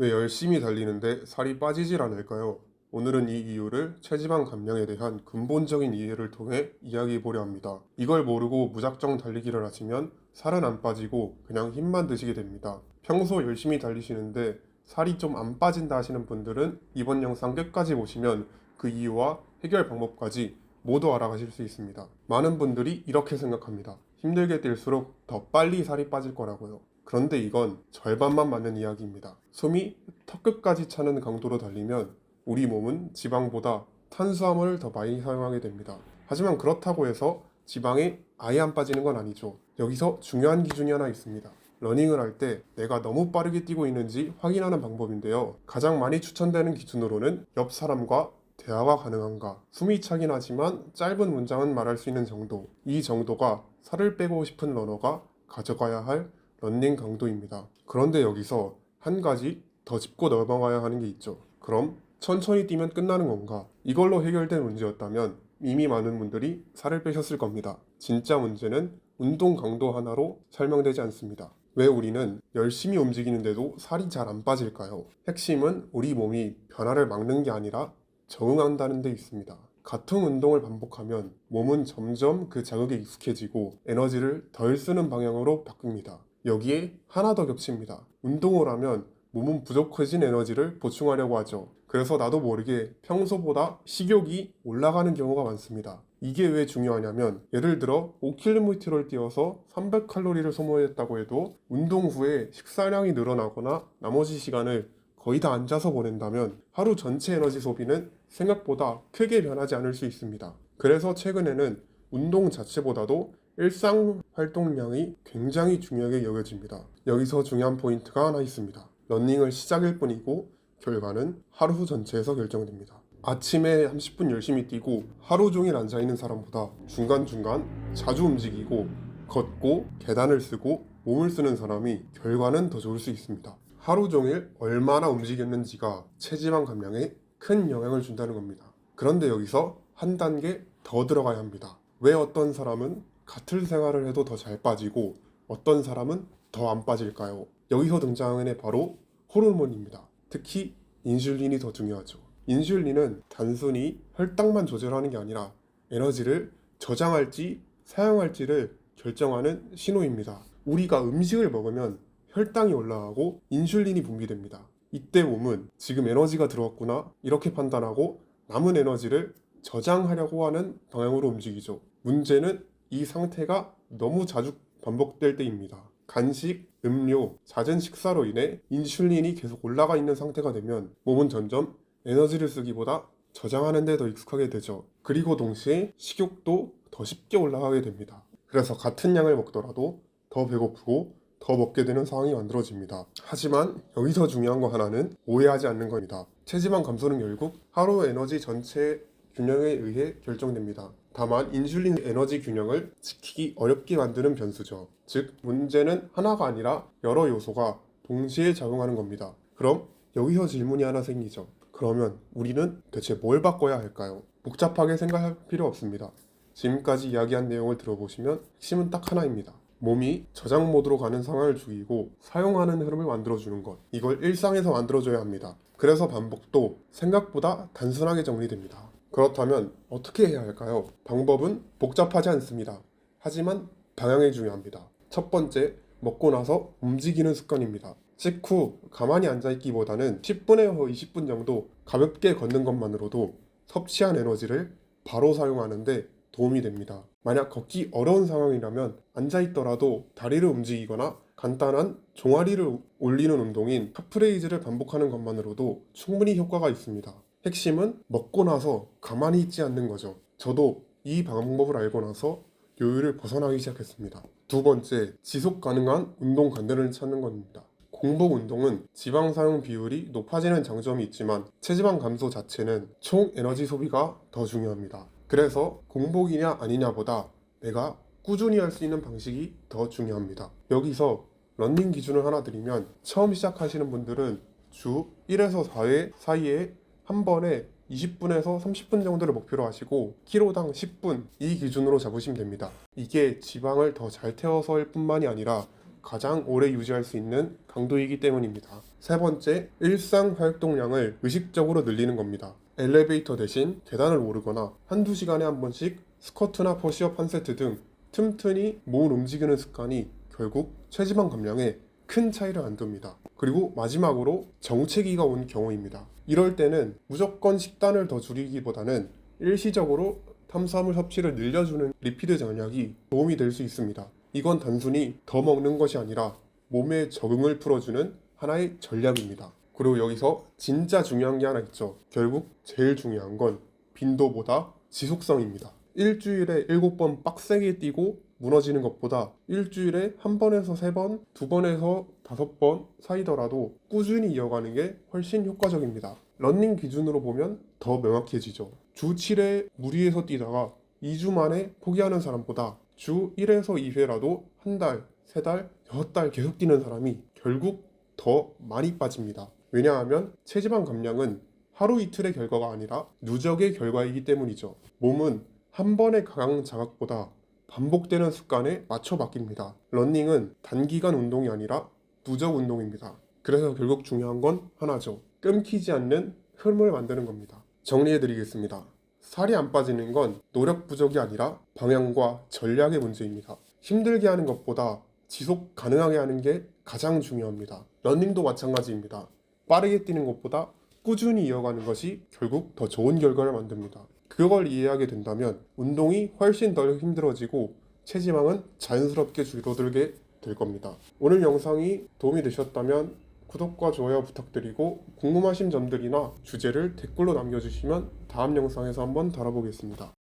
왜 열심히 달리는데 살이 빠지질 않을까요? 오늘은 이 이유를 체지방 감량에 대한 근본적인 이해를 통해 이야기해 보려 합니다. 이걸 모르고 무작정 달리기를 하시면 살은 안 빠지고 그냥 힘만 드시게 됩니다. 평소 열심히 달리시는데 살이 좀 안 빠진다 하시는 분들은 이번 영상 끝까지 보시면 그 이유와 해결 방법까지 모두 알아가실 수 있습니다. 많은 분들이 이렇게 생각합니다. 힘들게 뛸수록 더 빨리 살이 빠질 거라고요. 그런데 이건 절반만 맞는 이야기입니다. 숨이 턱끝까지 차는 강도로 달리면 우리 몸은 지방보다 탄수화물을 더 많이 사용하게 됩니다. 하지만 그렇다고 해서 지방이 아예 안 빠지는 건 아니죠. 여기서 중요한 기준이 하나 있습니다. 러닝을 할 때 내가 너무 빠르게 뛰고 있는지 확인하는 방법인데요. 가장 많이 추천되는 기준으로는 옆 사람과 대화가 가능한가, 숨이 차긴 하지만 짧은 문장은 말할 수 있는 정도, 이 정도가 살을 빼고 싶은 러너가 가져가야 할 런닝 강도입니다. 그런데 여기서 한 가지 더 짚고 넘어가야 하는 게 있죠. 그럼 천천히 뛰면 끝나는 건가? 이걸로 해결된 문제였다면 이미 많은 분들이 살을 빼셨을 겁니다. 진짜 문제는 운동 강도 하나로 설명되지 않습니다. 왜 우리는 열심히 움직이는데도 살이 잘 안 빠질까요? 핵심은 우리 몸이 변화를 막는 게 아니라 적응한다는 데 있습니다. 같은 운동을 반복하면 몸은 점점 그 자극에 익숙해지고 에너지를 덜 쓰는 방향으로 바뀝니다. 여기에 하나 더 겹칩니다. 운동을 하면 몸은 부족해진 에너지를 보충하려고 하죠. 그래서 나도 모르게 평소보다 식욕이 올라가는 경우가 많습니다. 이게 왜 중요하냐면 예를 들어 5km를 뛰어서 300칼로리를 소모했다고 해도 운동 후에 식사량이 늘어나거나 나머지 시간을 거의 다 앉아서 보낸다면 하루 전체 에너지 소비는 생각보다 크게 변하지 않을 수 있습니다. 그래서 최근에는 운동 자체보다도 일상 활동량이 굉장히 중요하게 여겨집니다. 여기서 중요한 포인트가 하나 있습니다. 러닝을 시작일 뿐이고 결과는 하루 전체에서 결정됩니다. 아침에 30분 열심히 뛰고 하루 종일 앉아있는 사람보다 중간중간 자주 움직이고 걷고 계단을 쓰고 몸을 쓰는 사람이 결과는 더 좋을 수 있습니다. 하루 종일 얼마나 움직였는지가 체지방 감량에 큰 영향을 준다는 겁니다. 그런데 여기서 한 단계 더 들어가야 합니다. 왜 어떤 사람은 같은 생활을 해도 더 잘 빠지고 어떤 사람은 더 안 빠질까요? 여기서 등장하는 게 바로 호르몬입니다. 특히 인슐린이 더 중요하죠. 인슐린은 단순히 혈당만 조절하는 게 아니라 에너지를 저장할지 사용할지를 결정하는 신호입니다. 우리가 음식을 먹으면 혈당이 올라가고 인슐린이 분비됩니다. 이때 몸은 지금 에너지가 들어왔구나 이렇게 판단하고 남은 에너지를 저장하려고 하는 방향으로 움직이죠. 문제는 이 상태가 너무 자주 반복될 때입니다. 간식, 음료, 잦은 식사로 인해 인슐린이 계속 올라가 있는 상태가 되면 몸은 점점 에너지를 쓰기보다 저장하는 데 더 익숙하게 되죠. 그리고 동시에 식욕도 더 쉽게 올라가게 됩니다. 그래서 같은 양을 먹더라도 더 배고프고 더 먹게 되는 상황이 만들어집니다. 하지만 여기서 중요한 거 하나는 오해하지 않는 겁니다. 체지방 감소는 결국 하루 에너지 전체 균형에 의해 결정됩니다. 다만 인슐린 에너지 균형을 지키기 어렵게 만드는 변수죠. 즉 문제는 하나가 아니라 여러 요소가 동시에 작용하는 겁니다. 그럼 여기서 질문이 하나 생기죠. 그러면 우리는 대체 뭘 바꿔야 할까요? 복잡하게 생각할 필요 없습니다. 지금까지 이야기한 내용을 들어보시면 핵심은 딱 하나입니다. 몸이 저장 모드로 가는 상황을 죽이고 사용하는 흐름을 만들어주는 것. 이걸 일상에서 만들어줘야 합니다. 그래서 반복도 생각보다 단순하게 정리됩니다. 그렇다면 어떻게 해야 할까요? 방법은 복잡하지 않습니다. 하지만 방향이 중요합니다. 첫 번째, 먹고 나서 움직이는 습관입니다. 식후 가만히 앉아있기보다는 10분에서 20분 정도 가볍게 걷는 것만으로도 섭취한 에너지를 바로 사용하는데 도움이 됩니다. 만약 걷기 어려운 상황이라면 앉아있더라도 다리를 움직이거나 간단한 종아리를 올리는 운동인 카프레이즈를 반복하는 것만으로도 충분히 효과가 있습니다. 핵심은 먹고 나서 가만히 있지 않는 거죠. 저도 이 방법을 알고 나서 요요를 벗어나기 시작했습니다. 두 번째, 지속 가능한 운동 관대를 찾는 겁니다. 공복 운동은 지방 사용 비율이 높아지는 장점이 있지만 체지방 감소 자체는 총 에너지 소비가 더 중요합니다. 그래서 공복이냐 아니냐보다 내가 꾸준히 할 수 있는 방식이 더 중요합니다. 여기서 러닝 기준을 하나 드리면 처음 시작하시는 분들은 주 1에서 4회 사이에 한 번에 20분에서 30분 정도를 목표로 하시고 키로당 10분 이 기준으로 잡으시면 됩니다. 이게 지방을 더 잘 태워서일 뿐만이 아니라 가장 오래 유지할 수 있는 강도이기 때문입니다. 세 번째, 일상 활동량을 의식적으로 늘리는 겁니다. 엘리베이터 대신 계단을 오르거나 한두 시간에 한 번씩 스쿼트나 퍼시업 한 세트 등 틈틈이 몸을 움직이는 습관이 결국 체지방 감량에 큰 차이를 만듭니다. 그리고 마지막으로 정체기가 온 경우입니다. 이럴 때는 무조건 식단을 더 줄이기보다는 일시적으로 탄수화물 섭취를 늘려주는 리피드 전략이 도움이 될 수 있습니다. 이건 단순히 더 먹는 것이 아니라 몸의 적응을 풀어주는 하나의 전략입니다. 그리고 여기서 진짜 중요한 게 하나 있죠. 결국 제일 중요한 건 빈도보다 지속성입니다. 일주일에 7번 빡세게 뛰고 무너지는 것보다 일주일에 1번에서 3번, 2번에서 5번 사이더라도 꾸준히 이어가는 게 훨씬 효과적입니다. 러닝 기준으로 보면 더 명확해지죠. 주 7회 무리해서 뛰다가 2주 만에 포기하는 사람보다 주 1에서 2회라도 한 달, 3달, 6달 계속 뛰는 사람이 결국 더 많이 빠집니다. 왜냐하면 체지방 감량은 하루 이틀의 결과가 아니라 누적의 결과이기 때문이죠. 몸은 한 번의 강한 자극보다 반복되는 습관에 맞춰 바뀝니다. 러닝은 단기간 운동이 아니라 누적 운동입니다. 그래서 결국 중요한 건 하나죠. 끊기지 않는 흐름을 만드는 겁니다. 정리해 드리겠습니다. 살이 안 빠지는 건 노력 부족이 아니라 방향과 전략의 문제입니다. 힘들게 하는 것보다 지속 가능하게 하는 게 가장 중요합니다. 러닝도 마찬가지입니다. 빠르게 뛰는 것보다 꾸준히 이어가는 것이 결국 더 좋은 결과를 만듭니다. 그걸 이해하게 된다면 운동이 훨씬 덜 힘들어지고 체지방은 자연스럽게 줄어들게 될 겁니다. 오늘 영상이 도움이 되셨다면 구독과 좋아요 부탁드리고 궁금하신 점들이나 주제를 댓글로 남겨주시면 다음 영상에서 한번 다뤄보겠습니다.